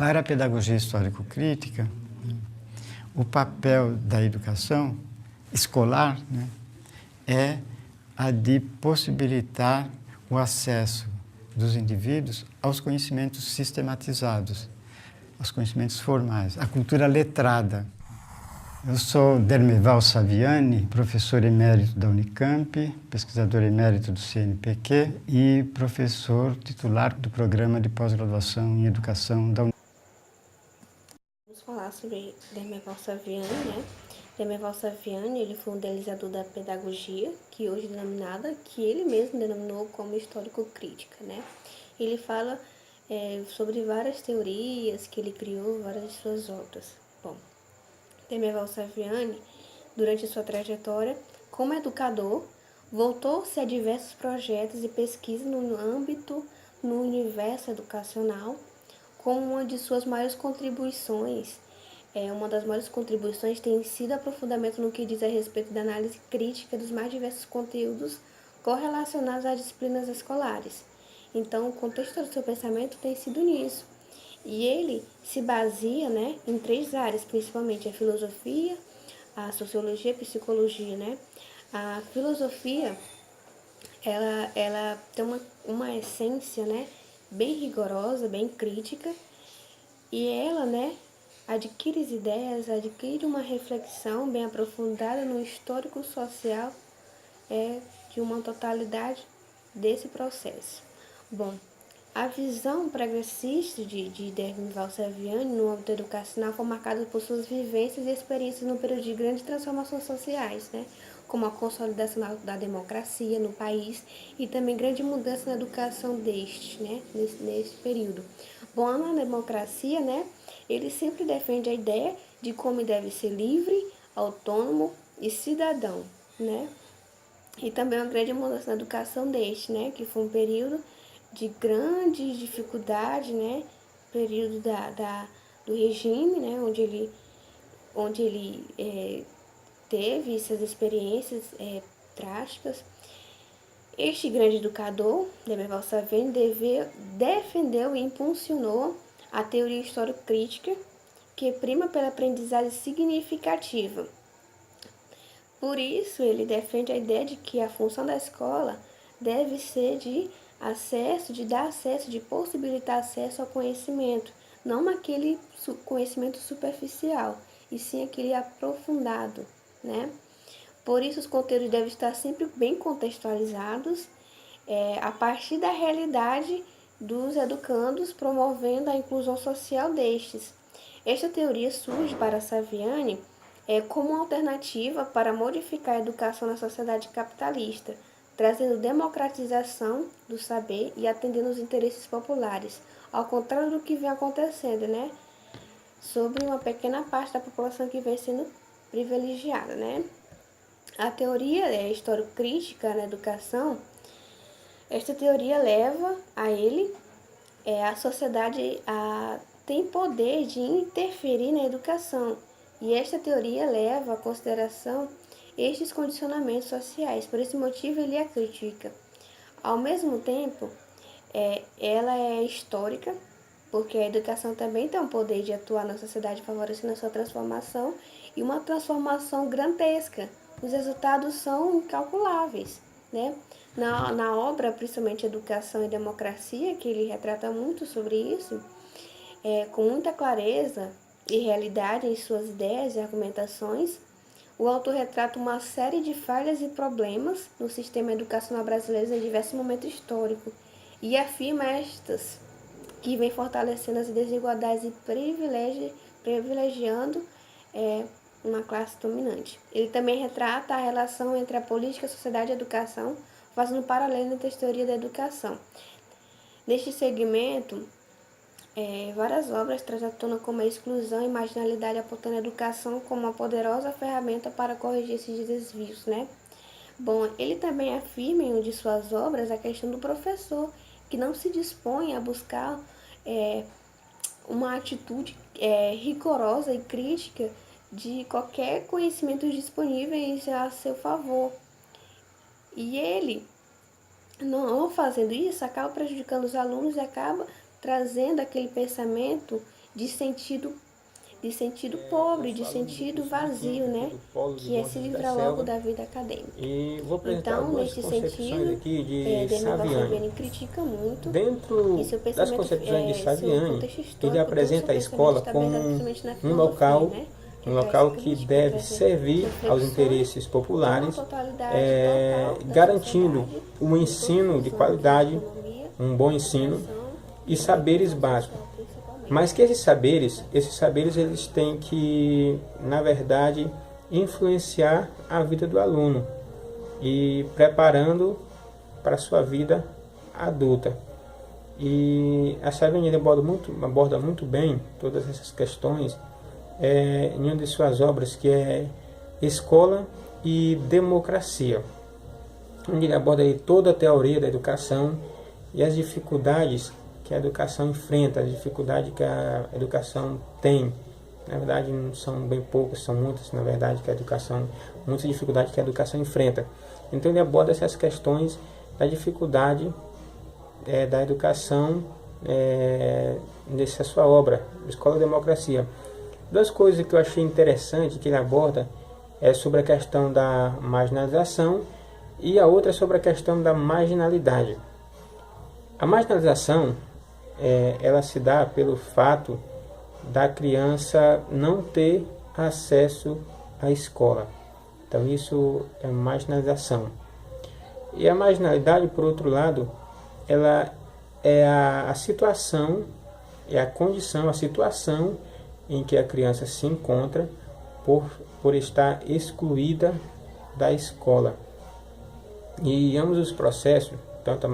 Para a pedagogia histórico-crítica, o papel da educação escolar, né, é a de possibilitar o acesso dos indivíduos aos conhecimentos sistematizados, aos conhecimentos formais, à cultura letrada. Eu sou Dermeval Saviani, professor emérito da Unicamp, pesquisador emérito do CNPq e professor titular do Programa de Pós-Graduação em Educação da Unicamp. Vamos falar sobre Dermeval Saviani, né? Dermeval Saviani, ele foi um idealizador da pedagogia, que hoje é denominada, que ele mesmo denominou como histórico-crítica, né? Ele fala sobre várias teorias que ele criou, várias de suas obras. Bom, Dermeval Saviani, durante sua trajetória como educador, voltou-se a diversos projetos e pesquisas no universo educacional, como uma de suas maiores contribuições. Uma das maiores contribuições tem sido o aprofundamento no que diz a respeito da análise crítica dos mais diversos conteúdos correlacionados às disciplinas escolares. Então, o contexto do seu pensamento tem sido nisso. E ele se baseia, né, em 3 áreas, principalmente a filosofia, a sociologia e a psicologia, né? A filosofia, ela tem uma essência, né, bem rigorosa, bem crítica, e ela, né, adquire as ideias, adquire uma reflexão bem aprofundada no histórico social de uma totalidade desse processo. Bom, a visão progressista de Dermeval Saviani no âmbito educacional foi marcada por suas vivências e experiências no período de grandes transformações sociais, né? Como a consolidação da democracia no país e também grande mudança na educação né? nesse período. Bom, na democracia, né? Ele sempre defende a ideia de como deve ser livre, autônomo e cidadão, né? E também uma grande mudança na educação né? Que foi um período de grande dificuldade, né? Período do regime, né? Onde ele teve essas experiências drásticas. Este grande educador, Dermeval Saviani, defendeu e impulsionou a teoria histórico-crítica, que prima pela aprendizagem significativa. Por isso, ele defende a ideia de que a função da escola deve ser de dar acesso, de possibilitar acesso ao conhecimento, não aquele conhecimento superficial, e sim aquele aprofundado, né? Por isso, os conteúdos devem estar sempre bem contextualizados, a partir da realidade dos educandos, promovendo a inclusão social destes. Esta teoria surge para Saviani como uma alternativa para modificar a educação na sociedade capitalista, trazendo democratização do saber e atendendo os interesses populares, ao contrário do que vem acontecendo, né? Sobre uma pequena parte da população que vem sendo privilegiada, né? A teoria histórico-crítica na educação, esta teoria leva a ele, a sociedade tem poder de interferir na educação, e esta teoria leva à consideração estes condicionamentos sociais. Por esse motivo, ele a critica. Ao mesmo tempo, ela é histórica, porque a educação também tem o poder de atuar na sociedade, favorecendo a sua transformação, e uma transformação grandesca. Os resultados são incalculáveis, né? Na obra, principalmente Educação e Democracia, que ele retrata muito sobre isso, com muita clareza e realidade em suas ideias e argumentações, o autor retrata uma série de falhas e problemas no sistema educacional brasileiro em diversos momentos históricos e afirma estas que vem fortalecendo as desigualdades e privilegiando uma classe dominante. Ele também retrata a relação entre a política, a sociedade e a educação, fazendo um paralelo entre a teoria da educação. Neste segmento, várias obras trazem à tona como a exclusão e marginalidade, apontando a educação como uma poderosa ferramenta para corrigir esses desvios, né? Bom, ele também afirma em uma de suas obras a questão do professor, que não se dispõe a buscar uma atitude rigorosa e crítica de qualquer conhecimento disponível a seu favor. E ele, não fazendo isso, acaba prejudicando os alunos e acaba trazendo aquele pensamento de sentido pobre, de sentido vazio, né? Que é se livrar logo da vida acadêmica. E vou apresentar Então, algumas neste concepções sentido, aqui de Demival Saviani. Saviani critica muito Dentro e seu das pensamento, concepções de seu Saviani, contexto histórico, ele apresenta todo a seu escola pensamento como está baseado principalmente na um filosofia, local, né? um local traz que crítica, deve traz servir aos reflexões interesses populares, de uma totalidade total da garantindo sociedade, um ensino de qualidade, economia, um bom ensino educação e saberes básicos. principalmente. Mas que esses saberes eles têm que, na verdade, influenciar a vida do aluno e preparando para a sua vida adulta. E a Saviani aborda muito bem todas essas questões em uma de suas obras, que é Escola e Democracia, onde ele aborda aí toda a teoria da educação e as dificuldades que a educação enfrenta, as dificuldades que a educação tem. Na verdade, não são bem poucas, são muitas, na verdade, muitas dificuldades que a educação enfrenta. Então ele aborda essas questões da dificuldade da educação nessa sua obra, Escola e Democracia. Duas coisas que eu achei interessante que ele aborda é sobre a questão da marginalização e a outra é sobre a questão da marginalidade. A marginalização ela se dá pelo fato da criança não ter acesso à escola. Então isso é marginalização. E a marginalidade, por outro lado, ela é a situação, é a condição, a situação em que a criança se encontra por estar excluída da escola. E ambos os processos, tanto a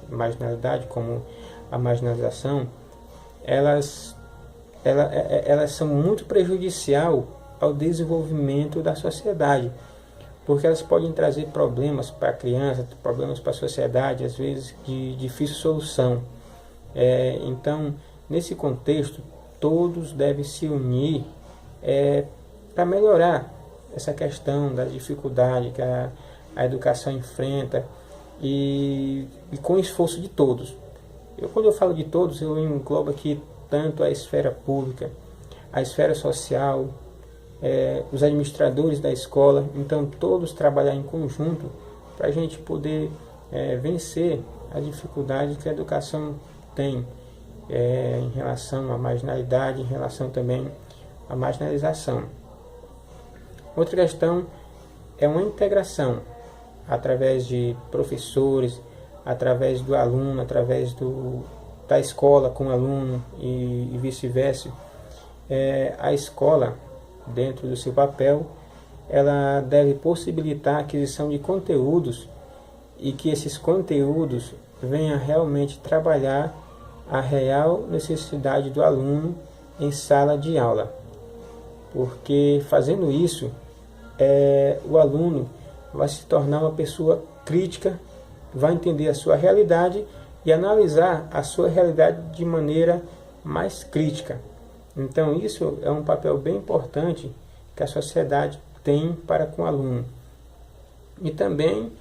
marginalidade como a marginalização, elas são muito prejudicial ao desenvolvimento da sociedade, porque elas podem trazer problemas para a criança, problemas para a sociedade, às vezes de difícil solução. Então, nesse contexto, todos devem se unir para melhorar essa questão da dificuldade que a educação enfrenta e com o esforço de todos. Quando eu falo de todos, eu englobo aqui tanto a esfera pública, a esfera social, os administradores da escola. Então todos trabalhar em conjunto para a gente poder vencer as dificuldades que a educação tem em relação à marginalidade, em relação também à marginalização. Outra questão é uma integração através de professores, através do aluno, através da escola com o aluno e vice-versa. A escola, dentro do seu papel, ela deve possibilitar a aquisição de conteúdos e que esses conteúdos venham realmente trabalhar a real necessidade do aluno em sala de aula. Porque fazendo isso, o aluno vai se tornar uma pessoa crítica, vai entender a sua realidade e analisar a sua realidade de maneira mais crítica. Então isso é um papel bem importante que a sociedade tem para com o aluno. E também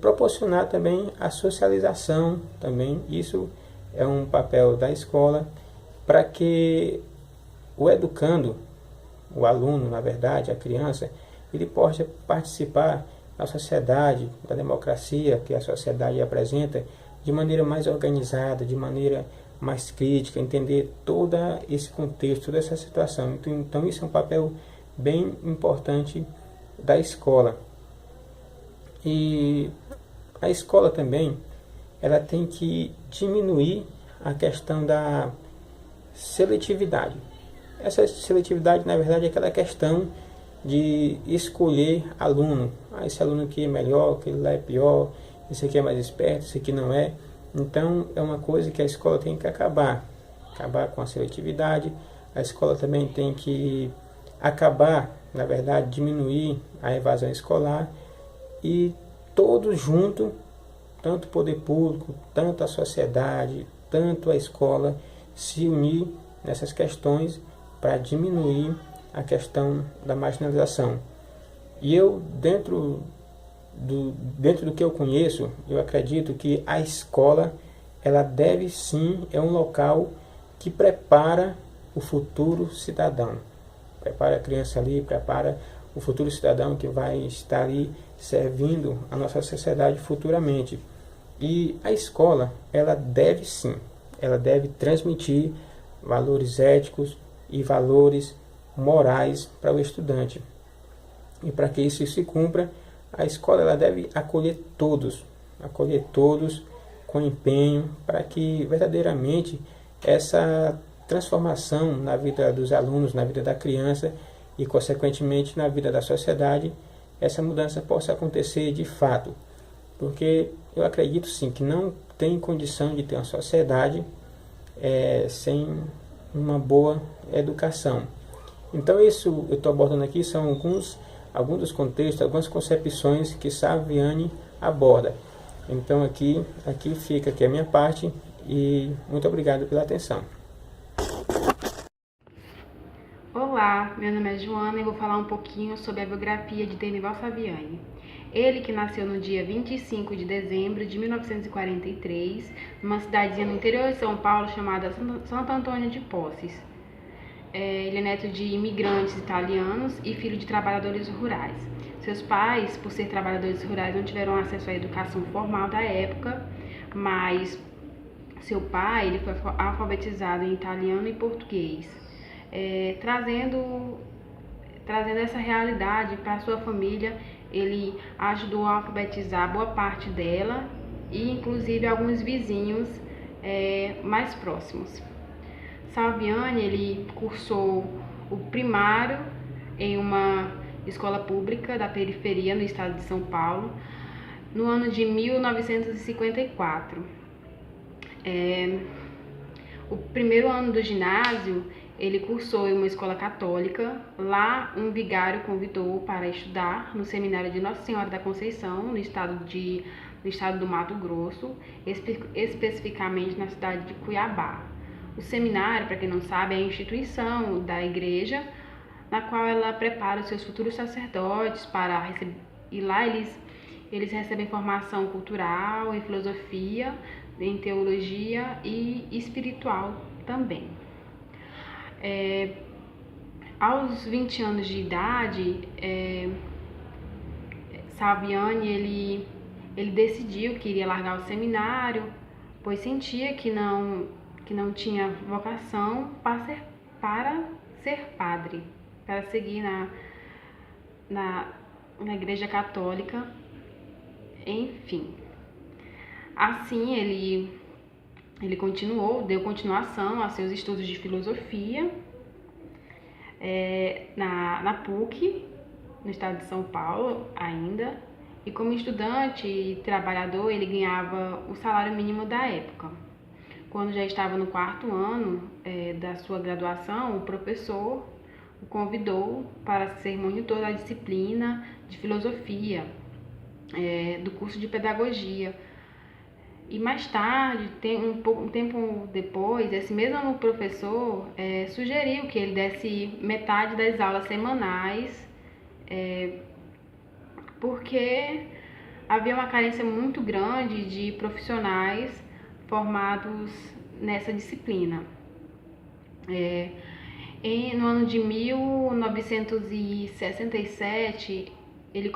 proporcionar também a socialização, também isso é um papel da escola para que o educando, o aluno, na verdade, a criança, ele possa participar da sociedade, da democracia que a sociedade apresenta de maneira mais organizada, de maneira mais crítica, entender todo esse contexto, toda essa situação. Então isso é um papel bem importante da escola. E a escola também, ela tem que diminuir a questão da seletividade. Essa seletividade, na verdade, é aquela questão de escolher aluno. Esse aluno aqui é melhor, aquele lá é pior, esse aqui é mais esperto, esse aqui não é. Então, é uma coisa que a escola tem que acabar com a seletividade. A escola também tem que acabar, na verdade, diminuir a evasão escolar e todos juntos, tanto o poder público, tanto a sociedade, tanto a escola, se unir nessas questões para diminuir a questão da marginalização. E eu, dentro do que eu conheço, eu acredito que a escola, ela deve sim, é um local que prepara o futuro cidadão. Prepara a criança ali, prepara o futuro cidadão que vai estar ali servindo a nossa sociedade futuramente. E a escola, ela deve sim, ela deve transmitir valores éticos e valores morais para o estudante. E para que isso se cumpra, a escola ela deve acolher todos com empenho, para que verdadeiramente essa transformação na vida dos alunos, na vida da criança e, consequentemente, na vida da sociedade, essa mudança possa acontecer de fato. Porque eu acredito sim que não tem condição de ter uma sociedade sem uma boa educação. Então isso eu estou abordando aqui são alguns dos contextos, algumas concepções que Saviani aborda. Então aqui fica aqui a minha parte e muito obrigado pela atenção. Olá, meu nome é Joana e vou falar um pouquinho sobre a biografia de Denival Saviani. Ele que nasceu no dia 25 de dezembro de 1943, numa cidadezinha no interior de São Paulo chamada Santo Antônio de Poces. Ele é neto de imigrantes italianos e filho de trabalhadores rurais. Seus pais, por ser trabalhadores rurais, não tiveram acesso à educação formal da época, mas seu pai ele foi alfabetizado em italiano e português, trazendo essa realidade para sua família. Ele ajudou a alfabetizar boa parte dela e inclusive alguns vizinhos mais próximos. Saviani ele cursou o primário em uma escola pública da periferia no estado de São Paulo no ano de 1954. O primeiro ano do ginásio ele cursou em uma escola católica. Lá um vigário convidou para estudar no seminário de Nossa Senhora da Conceição, no estado do Mato Grosso, especificamente na cidade de Cuiabá. O seminário, para quem não sabe, é a instituição da igreja na qual ela prepara os seus futuros sacerdotes para receber, e lá eles recebem formação cultural, em filosofia, em teologia e espiritual também. Aos 20 anos de idade, Saviani ele decidiu que iria largar o seminário, pois sentia que não tinha vocação para ser padre, para seguir na igreja católica, enfim. Assim, ele deu continuação a seus estudos de filosofia na PUC, no estado de São Paulo ainda, e como estudante e trabalhador ele ganhava o salário mínimo da época. Quando já estava no 4º ano da sua graduação, o professor o convidou para ser monitor da disciplina de filosofia do curso de pedagogia. E mais tarde, um tempo depois, esse mesmo professor sugeriu que ele desse metade das aulas semanais, porque havia uma carência muito grande de profissionais formados nessa disciplina. No ano de 1967, ele